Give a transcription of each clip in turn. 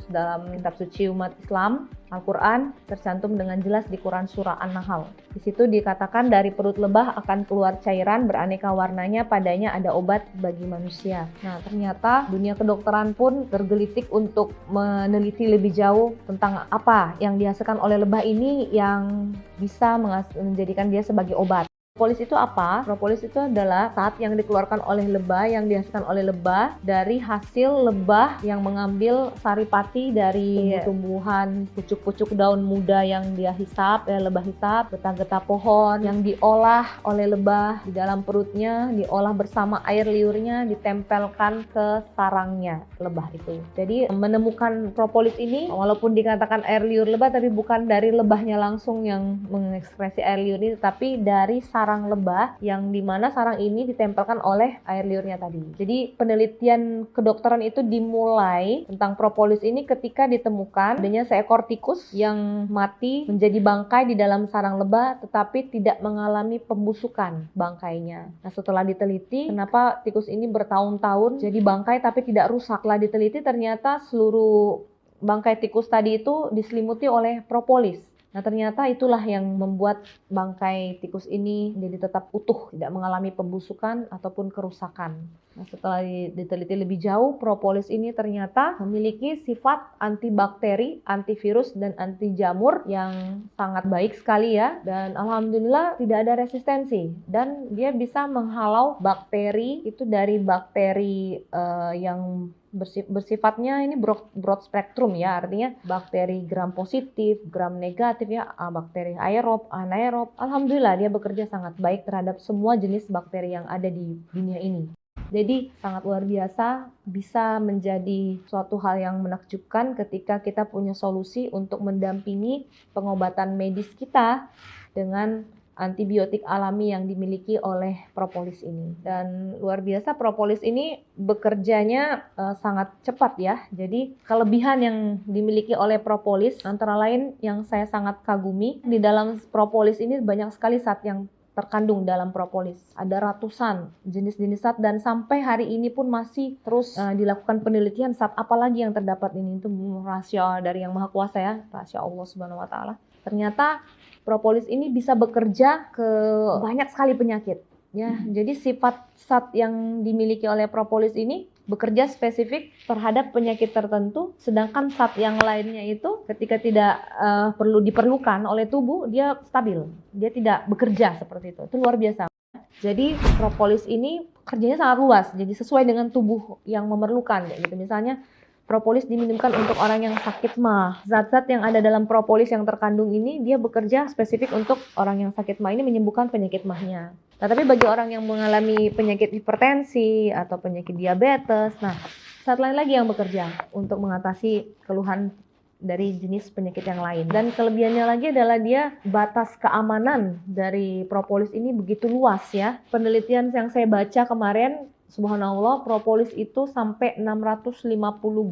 dalam kitab suci umat Islam, Al-Quran, tercantum dengan jelas di Quran surah An-Nahl. Di situ dikatakan dari perut lebah akan keluar cairan beraneka warnanya, padanya ada obat bagi manusia. Nah, ternyata dunia kedokteran pun tergelitik untuk meneliti lebih jauh tentang apa yang dihasilkan oleh lebah ini yang bisa menjadikan dia sebagai obat. Propolis itu apa? Propolis itu adalah zat yang dikeluarkan oleh lebah, yang dihasilkan oleh lebah dari hasil lebah yang mengambil saripati dari tumbuhan, pucuk-pucuk daun muda yang dia hisap, lebah hisap, getah-getah pohon yang diolah oleh lebah di dalam perutnya, diolah bersama air liurnya, ditempelkan ke sarangnya lebah itu. Jadi menemukan propolis ini, walaupun dikatakan air liur lebah, tapi bukan dari lebahnya langsung yang mengekskresi air liur ini, tapi dari sarang lebah yang dimana sarang ini ditempelkan oleh air liurnya tadi. Jadi penelitian kedokteran itu dimulai tentang propolis ini ketika ditemukan adanya seekor tikus yang mati menjadi bangkai di dalam sarang lebah tetapi tidak mengalami pembusukan bangkainya. Nah, setelah diteliti kenapa tikus ini bertahun-tahun jadi bangkai tapi tidak rusak, setelah diteliti ternyata seluruh bangkai tikus tadi itu diselimuti oleh propolis. Nah, ternyata itulah yang membuat bangkai tikus ini jadi tetap utuh, tidak mengalami pembusukan ataupun kerusakan. Nah, setelah diteliti lebih jauh, propolis ini ternyata memiliki sifat antibakteri, antivirus, dan anti jamur yang sangat baik sekali ya. Dan alhamdulillah tidak ada resistensi. Dan dia bisa menghalau bakteri itu dari bakteri yang bersifatnya ini broad spectrum ya, artinya bakteri gram positif, gram negatif ya, bakteri aerob, anaerob. Alhamdulillah dia bekerja sangat baik terhadap semua jenis bakteri yang ada di dunia ini. Jadi sangat luar biasa, bisa menjadi suatu hal yang menakjubkan ketika kita punya solusi untuk mendampingi pengobatan medis kita dengan antibiotik alami yang dimiliki oleh propolis ini. Dan luar biasa, propolis ini bekerjanya sangat cepat ya. Jadi kelebihan yang dimiliki oleh propolis antara lain yang saya sangat kagumi, di dalam propolis ini banyak sekali zat yang terkandung dalam propolis. Ada ratusan jenis-jenis zat dan sampai hari ini pun masih terus dilakukan penelitian zat apalagi yang terdapat ini. Itu rahasia dari Yang Maha Kuasa ya, rahasia Allah Subhanahu wa taala. Ternyata propolis ini bisa bekerja ke banyak sekali penyakit ya. Jadi sifat zat yang dimiliki oleh propolis ini bekerja spesifik terhadap penyakit tertentu, sedangkan zat yang lainnya itu ketika tidak perlu diperlukan oleh tubuh dia stabil, dia tidak bekerja seperti itu. Itu luar biasa. Jadi propolis ini kerjanya sangat luas, jadi sesuai dengan tubuh yang memerlukan gitu. Misalnya propolis diminumkan untuk orang yang sakit mah. Zat-zat yang ada dalam propolis yang terkandung ini dia bekerja spesifik untuk orang yang sakit mah ini, menyembuhkan penyakit mahnya. Nah, tapi bagi orang yang mengalami penyakit hipertensi atau penyakit diabetes, nah zat lain lagi yang bekerja untuk mengatasi keluhan dari jenis penyakit yang lain. Dan kelebihannya lagi adalah dia batas keamanan dari propolis ini begitu luas ya. Penelitian yang saya baca kemarin, subhanallah, propolis itu sampai 650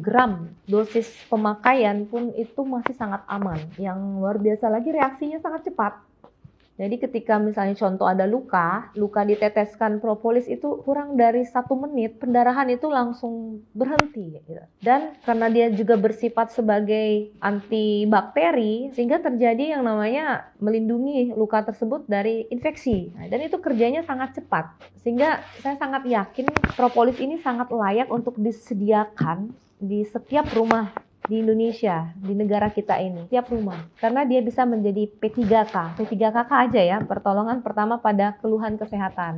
gram dosis pemakaian pun itu masih sangat aman. Yang luar biasa lagi reaksinya sangat cepat. Jadi ketika misalnya contoh ada luka diteteskan propolis itu kurang dari 1 menit pendarahan itu langsung berhenti gitu. Dan karena dia juga bersifat sebagai antibakteri sehingga terjadi yang namanya melindungi luka tersebut dari infeksi. Nah, dan itu kerjanya sangat cepat. Sehingga saya sangat yakin propolis ini sangat layak untuk disediakan di setiap rumah di Indonesia, di negara kita ini, tiap rumah. Karena dia bisa menjadi P3K. P3KK aja ya, pertolongan pertama pada keluhan kesehatan.